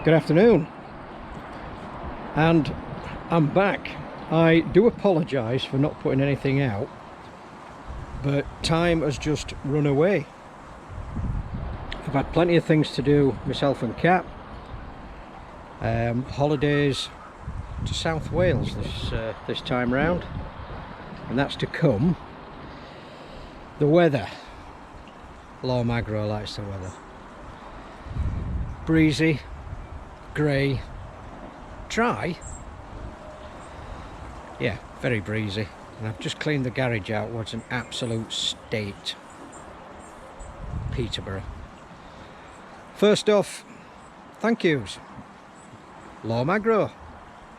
Good afternoon, and I'm back. I do apologise for not putting anything out, but time has just run away. I've had plenty of things to do, myself and Kat. Holidays to South Wales this time round, and that's to come. The weather, Law Magro likes the weather. Breezy, grey, dry. Yeah, very breezy. And I've just cleaned the garage out. What's an absolute state. Peterborough. First off, thank yous. Law Magro.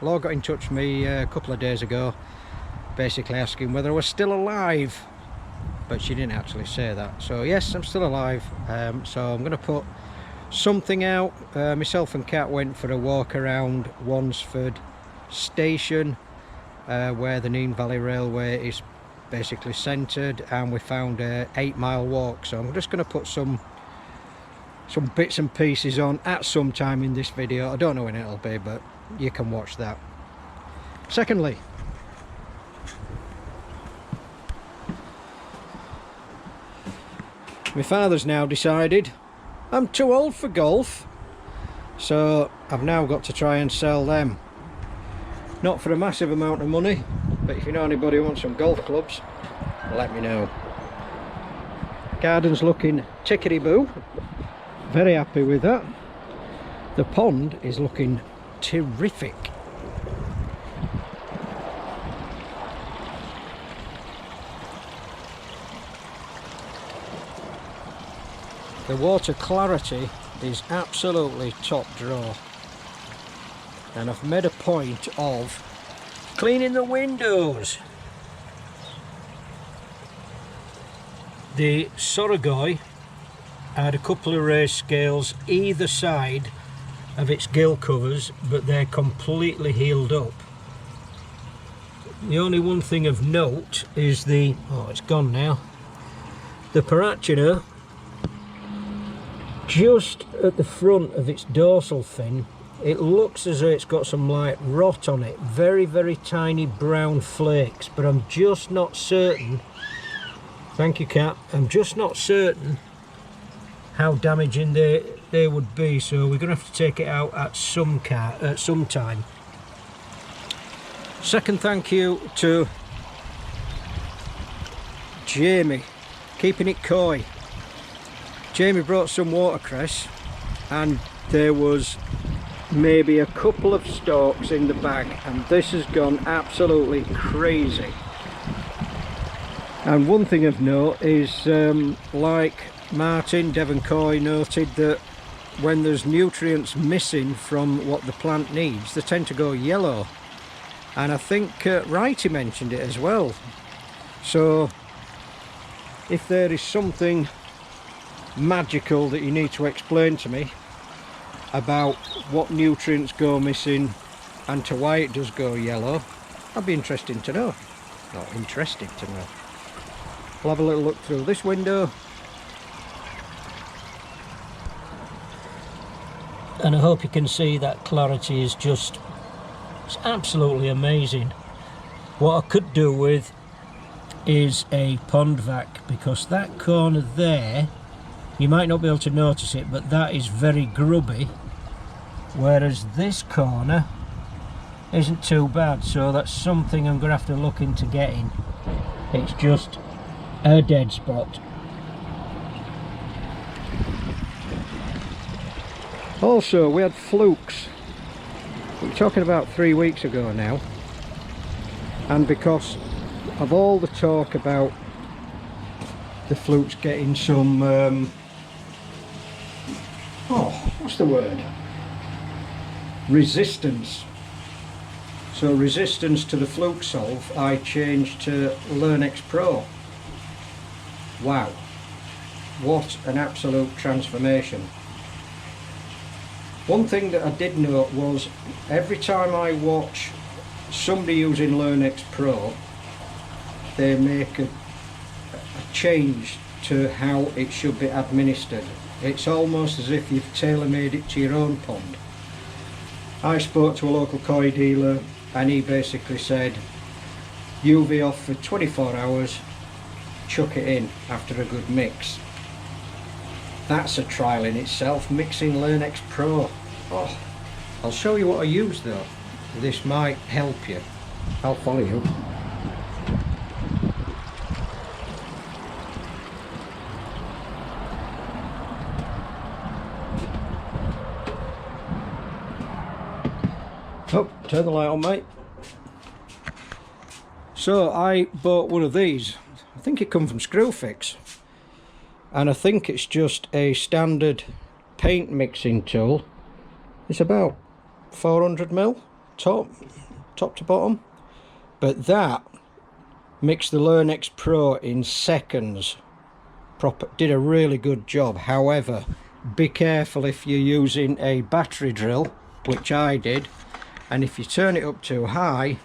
Law got in touch with me a couple of days ago, basically asking whether I was still alive, but she didn't actually say that. So yes, I'm still alive. So I'm going to put something out. Myself and Kat went for a walk around Wansford station, where the Nene Valley Railway is basically centred, and we found a 8-mile walk. So I'm just going to put some bits and pieces on at some time in this video. I don't know when it'll be, but you can watch that. Secondly, my father's now decided I'm too old for golf, so I've now got to try and sell them. Not for a massive amount of money, but if you know anybody who wants some golf clubs, let me know. Garden's looking tickety-boo. Very happy with that. The pond is looking terrific. The water clarity is absolutely top draw, and I've made a point of cleaning the windows. The Sorghoi had a couple of raised scales either side of its gill covers, but they're completely healed up. The only one thing of note is the, oh, it's gone now, the Parachina just at the front of its dorsal fin. It looks as though it's got some like rot on it, very tiny brown flakes, but I'm just not certain. Thank you, Kat. I'm just not certain how damaging they would be, so we're gonna have to take it out at some time. Second thank you to Jamie, keeping it coy. Jamie brought some watercress, and there was maybe a couple of stalks in the bag, and this has gone absolutely crazy. And one thing of note is, like Martin Devon Coy noted, that when there's nutrients missing from what the plant needs, they tend to go yellow, and I think Righty mentioned it as well. So if there is something magical that you need to explain to me about what nutrients go missing and to why it does go yellow, I'd be interested to know. Not interested to know. We'll have a little look through this window, and I hope you can see that clarity is just, it's absolutely amazing. What I could do with is a pond vac, because that corner there, you might not be able to notice it, but that is very grubby, whereas this corner isn't too bad. So that's something I'm going to have to look into getting. It's just a dead spot. Also, we had flukes. We're talking about 3 weeks ago now, and because of all the talk about the flukes getting some what's the word? Resistance. So resistance to the fluke solve, I changed to Lernex Pro. Wow, what an absolute transformation. One thing that I did note was, every time I watch somebody using Lernex Pro, they make a change to how it should be administered. It's almost as if you've tailor-made it to your own pond. I spoke to a local koi dealer and he basically said UV off for 24 hours, chuck it in after a good mix. That's a trial in itself, mixing Lernex Pro. Oh, I'll show you what I use though. This might help you. I'll follow you. Oh, turn the light on, mate. So I bought one of these. I think it come from Screwfix, and I think it's just a standard paint mixing tool. It's about 400 ml top to bottom, but that mixed the Lernex Pro in seconds. Did a really good job. However, be careful if you're using a battery drill, which I did, and if you turn it up too high,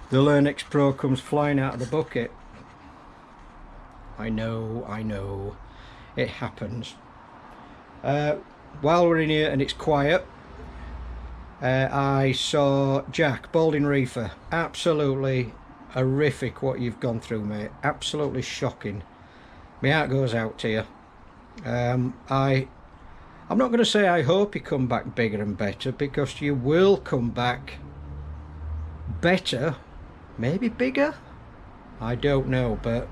the Lernex Pro comes flying out of the bucket. I know, it happens. While we're in here and it's quiet, I saw Jack, Balding Reefer. Absolutely horrific what you've gone through, mate. Absolutely shocking. My heart goes out to you. I'm not going to say I hope you come back bigger and better, because you will come back better, maybe bigger, I don't know, but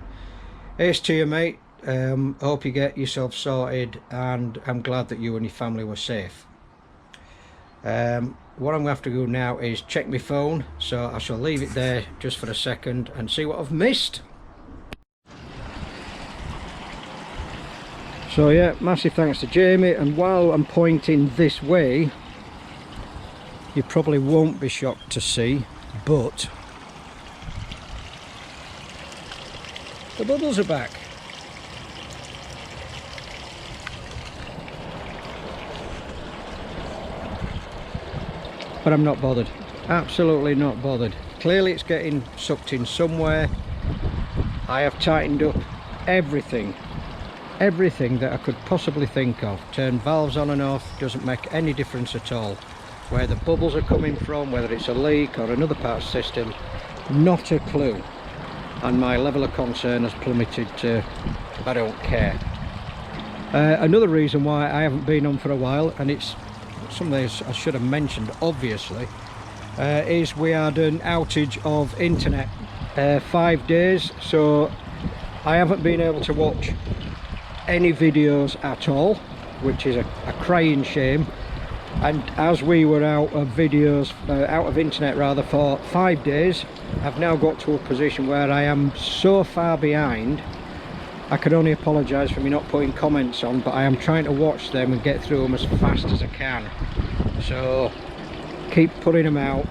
here's to you, mate. Hope you get yourself sorted, and I'm glad that you and your family were safe. What I'm going to have to do now is check my phone, so I shall leave it there just for a second and see what I've missed. So yeah, massive thanks to Jamie, and while I'm pointing this way, you probably won't be shocked to see, but the bubbles are back. But I'm not bothered, absolutely not bothered. Clearly it's getting sucked in somewhere. I have tightened up everything that I could possibly think of. Turn valves on and off, doesn't make any difference at all. Where the bubbles are coming from, whether it's a leak or another part of the system, not a clue. And my level of concern has plummeted to I don't care. Another reason why I haven't been on for a while, and it's something I should have mentioned obviously, is we had an outage of internet, 5 days, so I haven't been able to watch any videos at all, which is a crying shame. And as we were out of videos, out of internet rather, for 5 days, I've now got to a position where I am so far behind. I can only apologise for me not putting comments on, but I am trying to watch them and get through them as fast as I can. So keep putting them out.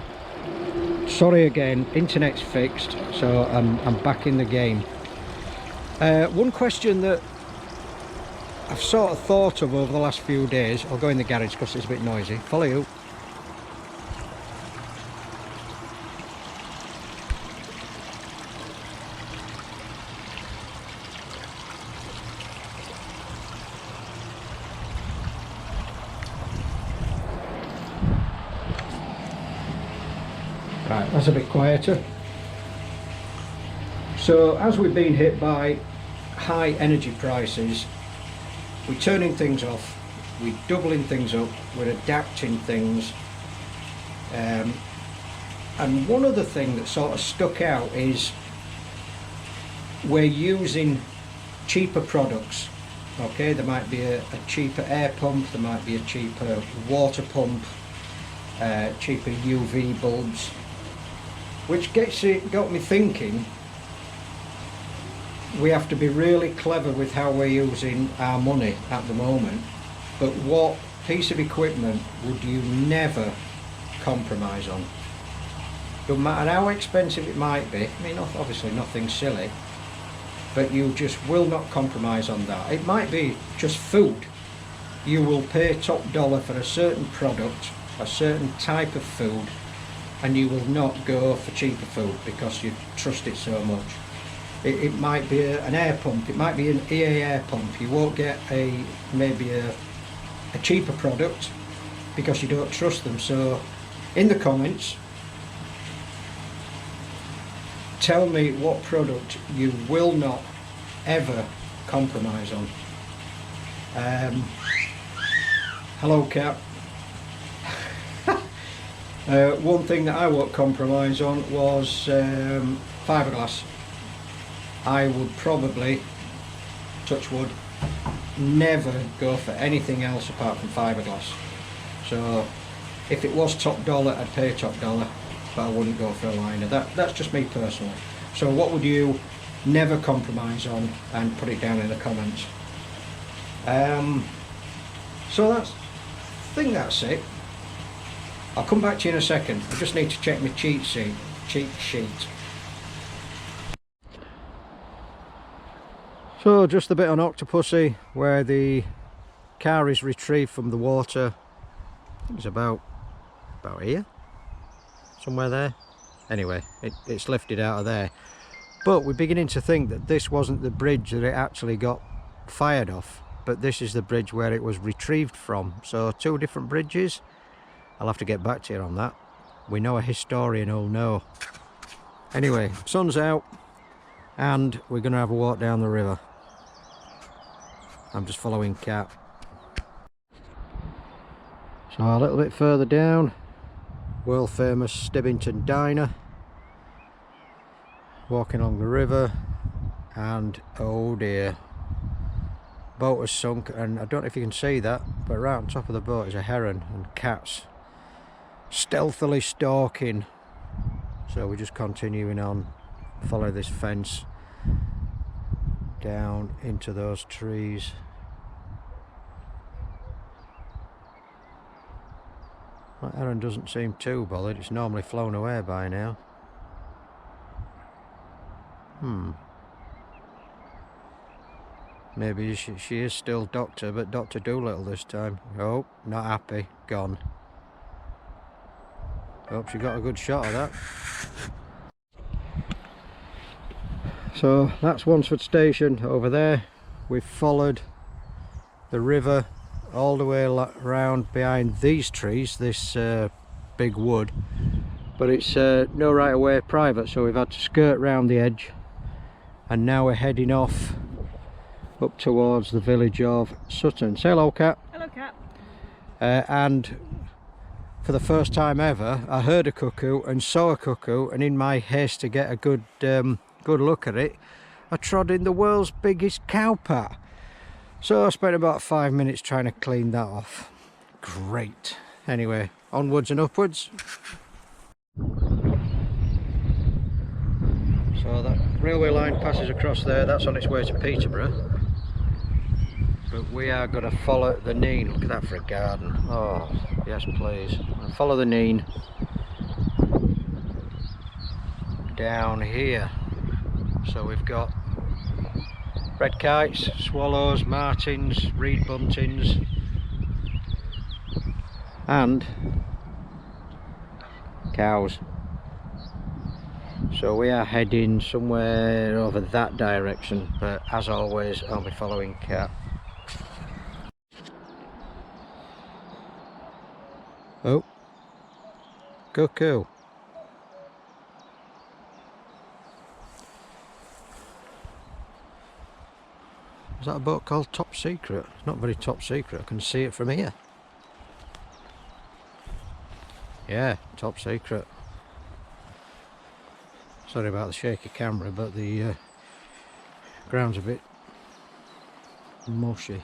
Sorry again, internet's fixed, so I'm back in the game. One question that I've sort of thought of over the last few days, I'll go in the garage because it's a bit noisy. Follow you. Right, that's a bit quieter. So as we've been hit by high energy prices, we're turning things off, we're doubling things up, we're adapting things, and one other thing that sort of stuck out is we're using cheaper products. Okay, there might be a cheaper air pump, there might be a cheaper water pump, cheaper UV bulbs, which got me thinking. We have to be really clever with how we're using our money at the moment, but what piece of equipment would you never compromise on? No matter how expensive it might be, I mean obviously nothing silly, but you just will not compromise on that. It might be just food. You will pay top dollar for a certain product, a certain type of food, and you will not go for cheaper food because you trust it so much. It might be an air pump, it might be an EA air pump. You won't get maybe a cheaper product because you don't trust them, so in the comments, tell me what product you will not ever compromise on. Hello cat. One thing that I won't compromise on was fiberglass. I would probably, touch wood, never go for anything else apart from fiberglass. So if it was top dollar, I'd pay top dollar, but I wouldn't go for a liner. That's just me personally. So what would you never compromise on, and put it down in the comments. So I think that's it. I'll come back to you in a second. I just need to check my cheat sheet. So just the bit on Octopussy where the car is retrieved from the water. I think it's about here, somewhere there. Anyway, it's lifted out of there. But we're beginning to think that this wasn't the bridge that it actually got fired off, but this is the bridge where it was retrieved from. So two different bridges. I'll have to get back to you on that. We know a historian who'll know. Anyway, sun's out and we're going to have a walk down the river. I'm just following Cat. So a little bit further down, world famous Stibbington Diner. Walking along the river, and oh dear, boat has sunk, and I don't know if you can see that, but right on top of the boat is a heron and cats stealthily stalking. So we're just continuing on, follow this fence down into those trees. That heron doesn't seem too bothered. It's normally flown away by now. Maybe she is still Doctor, but Dr. Dolittle this time. Oh, not happy. Gone. Hope she got a good shot of that. So that's Wansford Station over there. We've followed the river all the way around behind these trees, this big wood. But it's no right of way private, so we've had to skirt round the edge. And now we're heading off up towards the village of Sutton. Say hello, Cat. Hello, Cat. And for the first time ever, I heard a cuckoo and saw a cuckoo, and in my haste to get a good look at it, I trod in the world's biggest cowpat. So I spent about 5 minutes trying to clean that off. Great. Anyway, onwards and upwards. So that railway line passes across there. That's on its way to Peterborough. But we are going to follow the Nene. Look at that for a garden. Oh, yes please. And follow the Nene down here. So we've got red kites, swallows, martins, reed buntings, and cows. So we are heading somewhere over that direction, but as always I'll be following Cat. Oh, cuckoo. Is that a boat called Top Secret? It's not very top secret, I can see it from here. Yeah, Top Secret. Sorry about the shaky camera, but the ground's a bit mushy.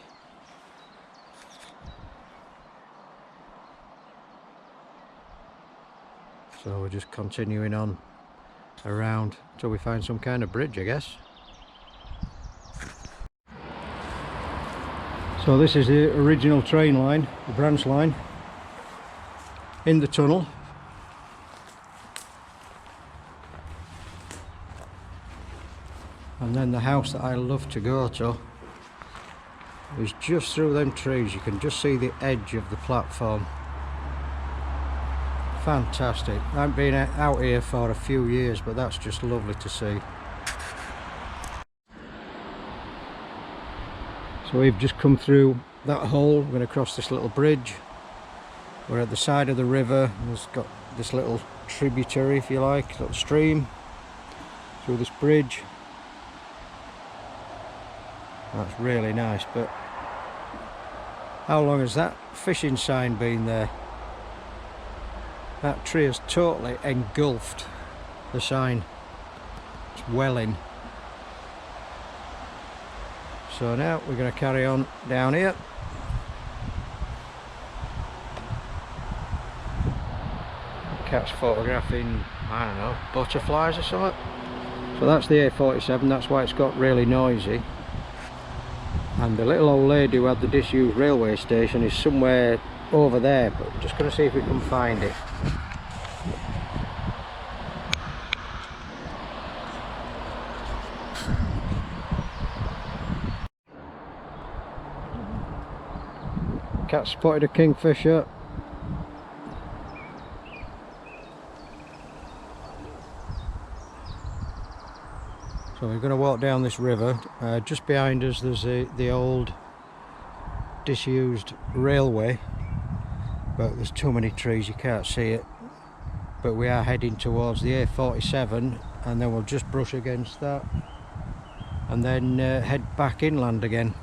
So we're just continuing on around till we find some kind of bridge, I guess. So this is the original train line, the branch line, in the tunnel. And then the house that I love to go to is just through them trees. You can just see the edge of the platform. Fantastic. I haven't been out here for a few years, but that's just lovely to see. So we've just come through that hole. We're going to cross this little bridge We're at the side of the river, and it's got this little tributary, if you like, little stream through this bridge. That's really nice, but how long has that fishing sign been there? That tree has totally engulfed the sign. It's welling. So now we're going to carry on down here. Cat's photographing, I don't know, butterflies or something. So that's the A47, that's why it's got really noisy. And the little old lady who had the disused railway station is somewhere over there, but we're just going to see if we can find it. Cat spotted a kingfisher. So we're going to walk down this river. Just behind us there's the old disused railway, but there's too many trees, you can't see it. But we are heading towards the A47, and then we'll just brush against that and then head back inland again.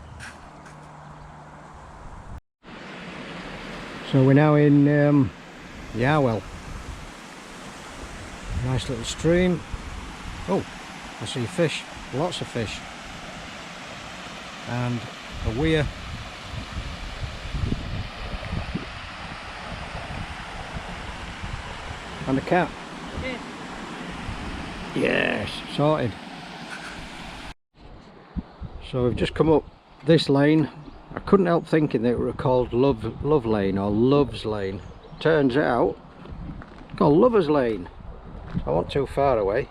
So we're now in Yarwell. Nice little stream. Oh, I see fish, lots of fish, and a weir. And a cat. Yeah. Yes, sorted. So we've just come up this lane. I couldn't help thinking that it were called Love Lane or Love's Lane. Turns out it's called Lover's Lane. I wasn't too far away.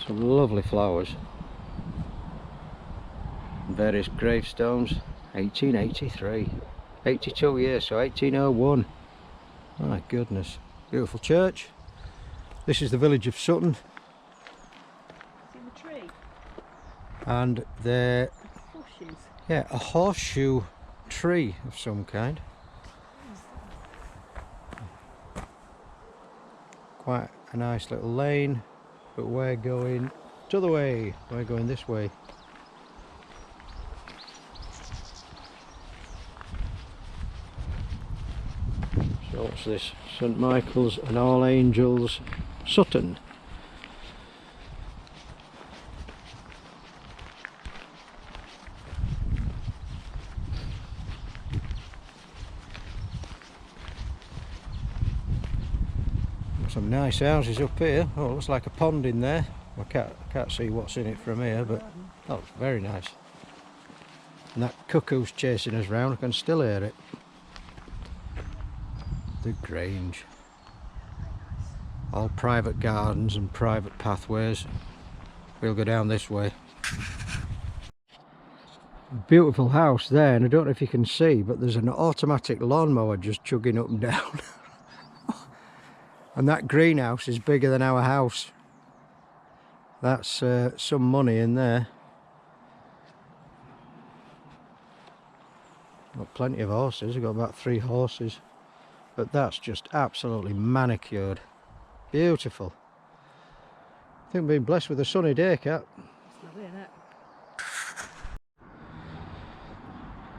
Some lovely flowers. Various gravestones. 1883. 82 years, so 1801. My goodness. Beautiful church. This is the village of Sutton. In the tree. And there, Horseshoes. yeah, a horseshoe tree of some kind. Quite a nice little lane, but we're going to the way. We're going this way. So what's this? St Michael's and All Angels, Sutton. Some nice houses up here. Oh, it looks like a pond in there. I can't see what's in it from here, but that looks very nice. And that cuckoo's chasing us round, I can still hear it. The Grange. All private gardens and private pathways. We'll go down this way. Beautiful house there, and I don't know if you can see, but there's an automatic lawnmower just chugging up and down. And that greenhouse is bigger than our house. That's some money in there. Got plenty of horses. We've got about 3 horses. But that's just absolutely manicured. Beautiful. I think we've been blessed with a sunny day, Cat. It's lovely, isn't it?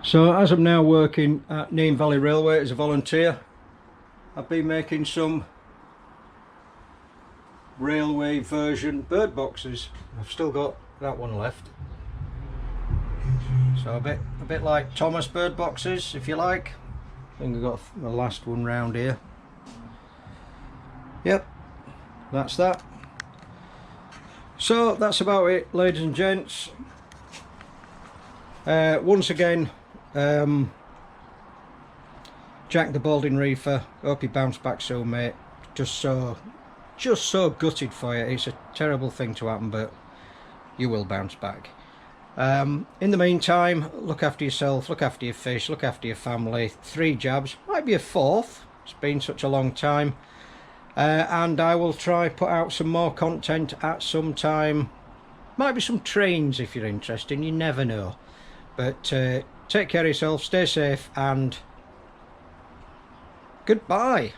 So as I'm now working at Neem Valley Railway as a volunteer, I've been making some railway version bird boxes. I've still got that one left. So a bit like Thomas bird boxes, if you like. I think I've got the last one round here. Yep, that's that. So that's about it, ladies and gents. Once again, Jack the Balding Reefer, hope you bounce back soon, mate. Just so gutted for you. It's a terrible thing to happen, but you will bounce back. In the meantime, look after yourself, look after your fish, look after your family. 3 jabs, might be a 4th. It's been such a long time. And I will try put out some more content at some time. Might be some trains if you're interested, you never know. But Take care of yourself, stay safe, and goodbye.